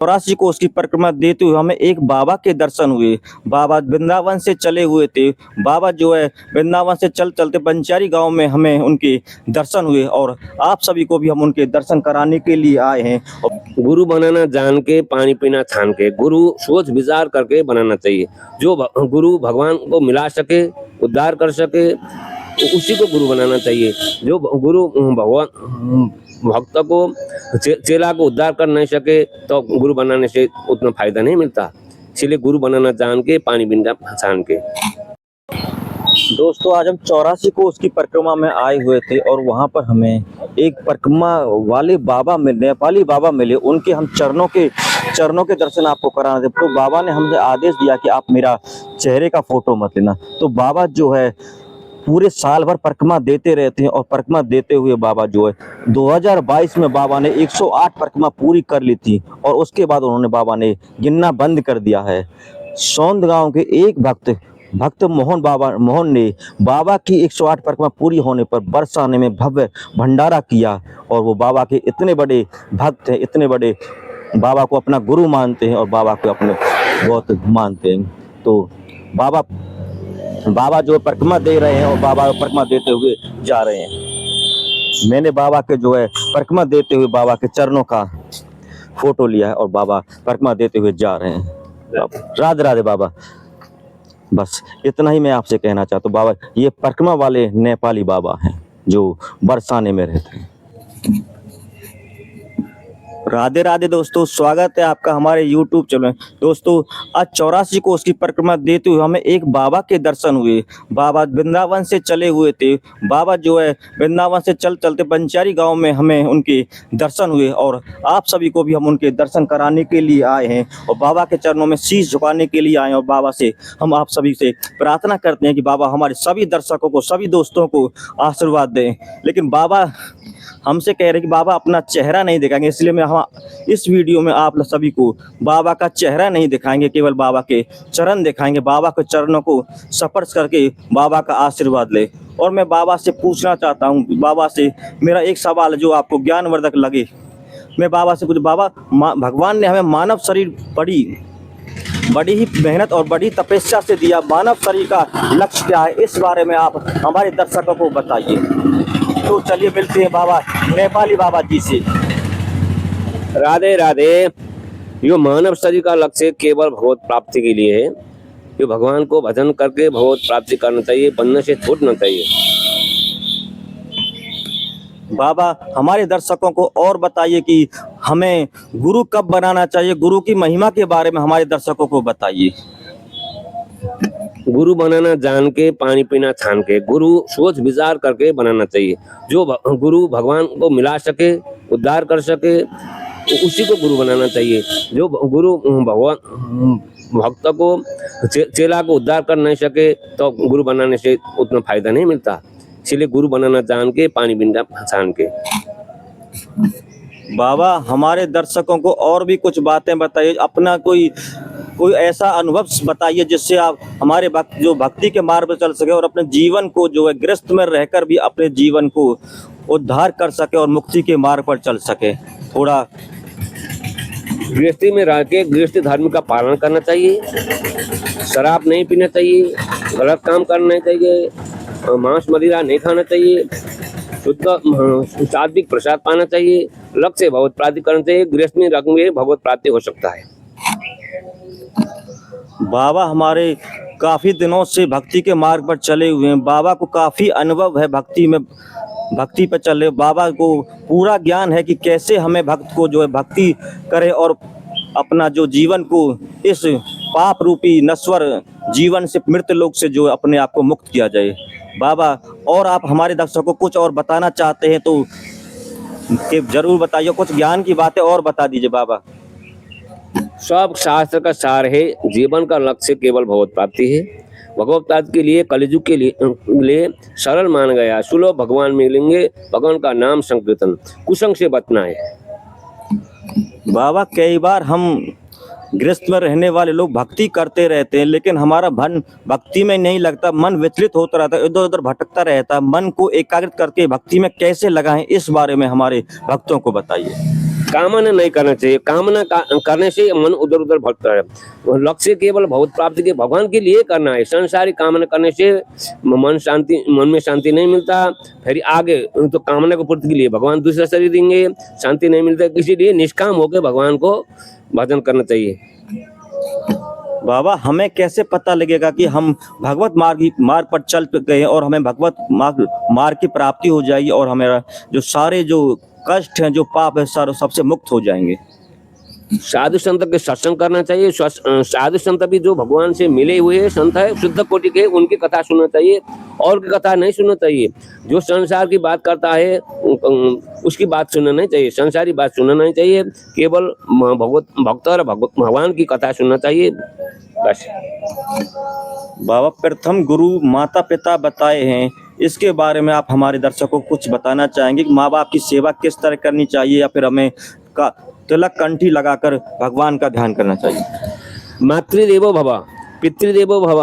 84 कोस की परिक्रमा देते हुए हमें एक बाबा के दर्शन हुए। बाबा वृंदावन से चले हुए थे। बाबा जो है वृंदावन से चलते पंचारी गांव में हमें उनके दर्शन हुए और आप सभी को भी हम उनके दर्शन कराने के लिए आए हैं। गुरु बनाना जान के, पानी पीना छान के। गुरु सोच विचार करके बनाना चाहिए। जो गुरु भगवान को मिला सके, उद्धार कर सके, उसी को गुरु बनाना चाहिए। जो गुरु भगवान भक्त को चेला को उद्धार कर नहीं सके तो गुरु बनाने से उतना फायदा नहीं मिलता। इसलिए गुरु बनाना जान के, पानी पीना छान के। दोस्तों, आज हम 84 कोस की परिक्रमा में आए हुए थे और वहाँ पर हमें एक परिक्रमा वाले बाबा मिले, नेपाली बाबा मिले। उनके हम चरणों के दर्शन आपको कराना थे। तो बाबा ने हमसे आदेश दिया कि आप मेरा चेहरे का फोटो मत लेना। तो बाबा जो है पूरे साल भर परिक्रमा देते रहते हैं और परिक्रमा देते हुए बाबा जो है 2022 में बाबा ने 108 परिक्रमा पूरी कर ली थी और उसके बाद उन्होंने बाबा ने गिनना बंद कर दिया है। सौंद गांव के एक भक्त मोहन ने बाबा की 108 परिक्रमा पूरी होने पर बरसाने में भव्य भंडारा किया और वो बाबा के इतने बड़े भक्त हैं, इतने बड़े बाबा को अपना गुरु मानते हैं और बाबा को अपने बहुत मानते हैं। तो बाबा जो परिक्रमा दे रहे हैं और बाबा परिक्रमा देते हुए जा रहे हैं। मैंने बाबा के जो है परिक्रमा देते हुए बाबा के चरणों का फोटो लिया है और बाबा परिक्रमा देते हुए जा रहे हैं। राधे राधे बाबा। बस इतना ही मैं आपसे कहना चाहता हूँ। बाबा ये परिक्रमा वाले नेपाली बाबा हैं जो बरसाने में रहते हैं। राधे राधे दोस्तों, स्वागत है आपका हमारे YouTube चैनल। दोस्तों, आज 84 कोस की परिक्रमा देते हुए हमें एक बाबा के दर्शन हुए। बाबा वृंदावन से चले हुए थे। बाबा जो है वृंदावन से चलते पंचारी गांव में हमें उनके दर्शन हुए और आप सभी को भी हम उनके दर्शन कराने के लिए आए हैं और बाबा के चरणों में शीश झुकाने के लिए आए हैं। और बाबा से हम आप सभी से प्रार्थना करते हैं कि बाबा हमारे सभी दर्शकों को, सभी दोस्तों को आशीर्वाद दें। लेकिन बाबा हमसे कह रहे कि बाबा अपना चेहरा नहीं दिखाएंगे, इसलिए मैं हम इस वीडियो में आप सभी को बाबा का चेहरा नहीं दिखाएंगे, केवल बाबा के चरण दिखाएंगे। बाबा के चरणों को स्पर्श करके बाबा का आशीर्वाद ले। और मैं बाबा से पूछना चाहता हूँ, बाबा से मेरा एक सवाल जो आपको ज्ञानवर्धक लगे। मैं बाबा से कुछ, बाबा भगवान ने हमें मानव शरीर बड़ी ही मेहनत और बड़ी तपस्या से दिया। मानव शरीर का लक्ष्य क्या है, इस बारे में आप हमारे दर्शकों को बताइए। तो चलिए मिलते हैं बाबा नेपाली बाबा जी से। राधे राधे। यो मानव शरीर का लक्ष्य केवल भगवत प्राप्ति के लिए है। ये भगवान को भजन करके भगवत प्राप्ति करना चाहिए, बनने से छूटना चाहिए। बाबा हमारे दर्शकों को और बताइए कि हमें गुरु कब बनाना चाहिए, गुरु की महिमा के बारे में हमारे दर्शकों को बताइए। गुरु बनाना जान के, पानी पीना छान के। गुरु सोच विचार करके बनाना चाहिए। जो गुरु भगवान को मिला सके, उद्धार कर सके, उसी को गुरु बनाना चाहिए। जो गुरु भगवान भक्त को चेला को उद्धार कर नहीं सके तो गुरु बनाने से उतना फायदा नहीं मिलता। इसलिए गुरु बनाना जान के, पानी पीना छान के। बाबा हमारे दर्शकों को और भी कुछ बातें बताइए। अपना कोई ऐसा अनुभव बताइए जिससे आप हमारे जो भक्ति के मार्ग पर चल सके और अपने जीवन को जो है गृहस्थ में रहकर भी अपने जीवन को उद्धार कर सके और मुक्ति के मार्ग पर चल सके। थोड़ा गृहस्थी में रह के गृहस्थी धर्म का पालन करना चाहिए। शराब नहीं पीना चाहिए, गलत काम करना नहीं चाहिए, मांस मदिरा नहीं खाना चाहिए, शुद्ध सात्विक प्रसाद पाना चाहिए, लक्ष्य से भगवत प्राप्ति करना चाहिए। गृहस्थ में रखेंगे भगवत प्राप्ति हो सकता है। बाबा हमारे काफ़ी दिनों से भक्ति के मार्ग पर चले हुए हैं। बाबा को काफ़ी अनुभव है भक्ति पर चले। बाबा को पूरा ज्ञान है कि कैसे हमें भक्त को जो है भक्ति करे और अपना जो जीवन को इस पाप रूपी नश्वर जीवन से, मृत लोक से जो अपने आप को मुक्त किया जाए। बाबा और आप हमारे दर्शकों को कुछ और बताना चाहते हैं तो जरूर बताइए। कुछ ज्ञान की बातें और बता दीजिए बाबा। सब शास्त्र का सार है। जीवन का लक्ष्य केवल भगवत प्राप्ति है। भगवत प्राप्ति के लिए कलियुग के लिए सरल मान गया। सुलभ भगवान मिलेंगे, भगवान का नाम संकीर्तन, कुसंग से बचना है। बाबा कई बार हम गृहस्थ में रहने वाले लोग भक्ति करते रहते हैं लेकिन हमारा मन भक्ति में नहीं लगता, मन विचलित होता रहता है, इधर उधर भटकता रहता है। मन को एकाग्रित करके भक्ति में कैसे लगाएं, इस बारे में हमारे भक्तों को बताइए। कामना नहीं करना चाहिए। करने से मन उधर उधर भटकता है। लक्ष्य केवल भगवत प्राप्ति के भगवान के लिए करना है। संसारी कामना करने से मन में शांति नहीं मिलता। फिर आगे तो कामना को पूर्ति के लिए भगवान दूसरा शरीर देंगे, शांति नहीं मिलता। इसीलिए निष्काम होकर भगवान को भजन करना चाहिए। बाबा हमें कैसे पता लगेगा कि हम भगवत मार्ग पर चल गए हैं और हमें भगवत मार्ग की प्राप्ति हो जाएगी और हमारा जो सारे जो कष्ट हैं, जो पाप है, सारे सबसे मुक्त हो जाएंगे? साधु संत के सत्संग करना चाहिए। साधु संत भी जो भगवान से मिले हुए संत है, शुद्ध कोटि के, उनकी कथा सुनना चाहिए। और की कथा नहीं सुनना चाहिए। जो संसार की बात करता है उसकी बात सुनना नहीं चाहिए, संसारी बात सुनना नहीं चाहिए। केवल भगवत भक्त और भगवान की कथा सुनना चाहिए, बस। बाबा प्रथम गुरु माता पिता बताए हैं, इसके बारे में आप हमारे दर्शकों को कुछ बताना चाहेंगे कि माँ बाप की सेवा किस तरह करनी चाहिए या फिर हमें तिलक कंठी लगाकर भगवान का ध्यान करना चाहिए? मातृदेवो भव, पितृदेवो भव,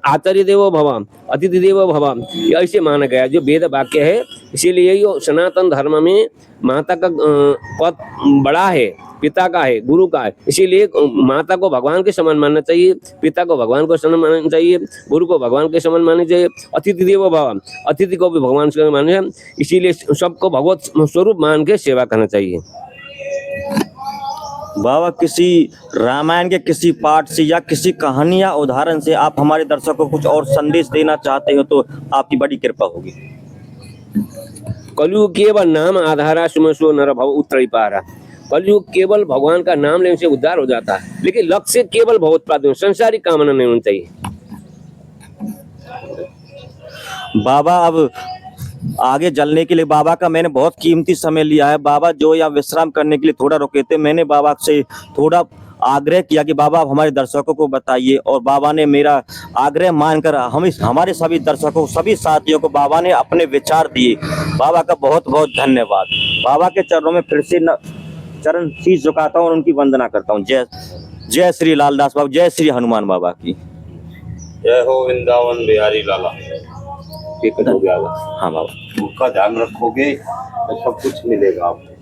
आचार्य देवो भव, अतिथि देवो भव, ये ऐसे माना गया जो वेद वाक्य है। इसीलिए ये सनातन धर्म में माता का पद बड़ा है, पिता का है, गुरु का है। इसीलिए माता को भगवान के समान मानना चाहिए, पिता को भगवान को समान मानना चाहिए, गुरु को भगवान के समान मानना चाहिए। अतिथि देवो भव, अतिथि को भी भगवान से मानना चाहिए। इसीलिए सबको भगवत स्वरूप मान के सेवा करना चाहिए। बाबा किसी रामायण के किसी पाठ से या किसी कहानी या उदाहरण से आप हमारे दर्शकों को कुछ और संदेश देना चाहते हो तो आपकी बड़ी कृपा होगी। कलयुग केवल नाम आधारा सुमसो नर भव उत्तरी पारा। कलयुग केवल भगवान का नाम लेने से उद्धार हो जाता है, लेकिन लक्ष्य केवल भगवत प्राप्ति, संसारी कामना नहीं होनी चाहिए। बाबा अब आगे जलने के लिए बाबा का मैंने बहुत कीमती समय लिया है। बाबा जो यहाँ विश्राम करने के लिए थोड़ा रुके थे, मैंने बाबा से थोड़ा आग्रह किया कि बाबा आप हमारे दर्शकों को बताइए, और बाबा ने मेरा आग्रह मानकर हमारे सभी दर्शकों, सभी साथियों को बाबा ने अपने विचार दिए। बाबा का बहुत बहुत धन्यवाद। बाबा के चरणों में फिर से चरण शीश झुकाता हूँ और उनकी वंदना करता हूँ। जय श्री लालदास बाबा, जय श्री हनुमान बाबा की जय हो। वृंदावन बिहारी लाला। हो गया। हाँ बाबा, उनका ध्यान रखोगे तो सब कुछ मिलेगा आपको।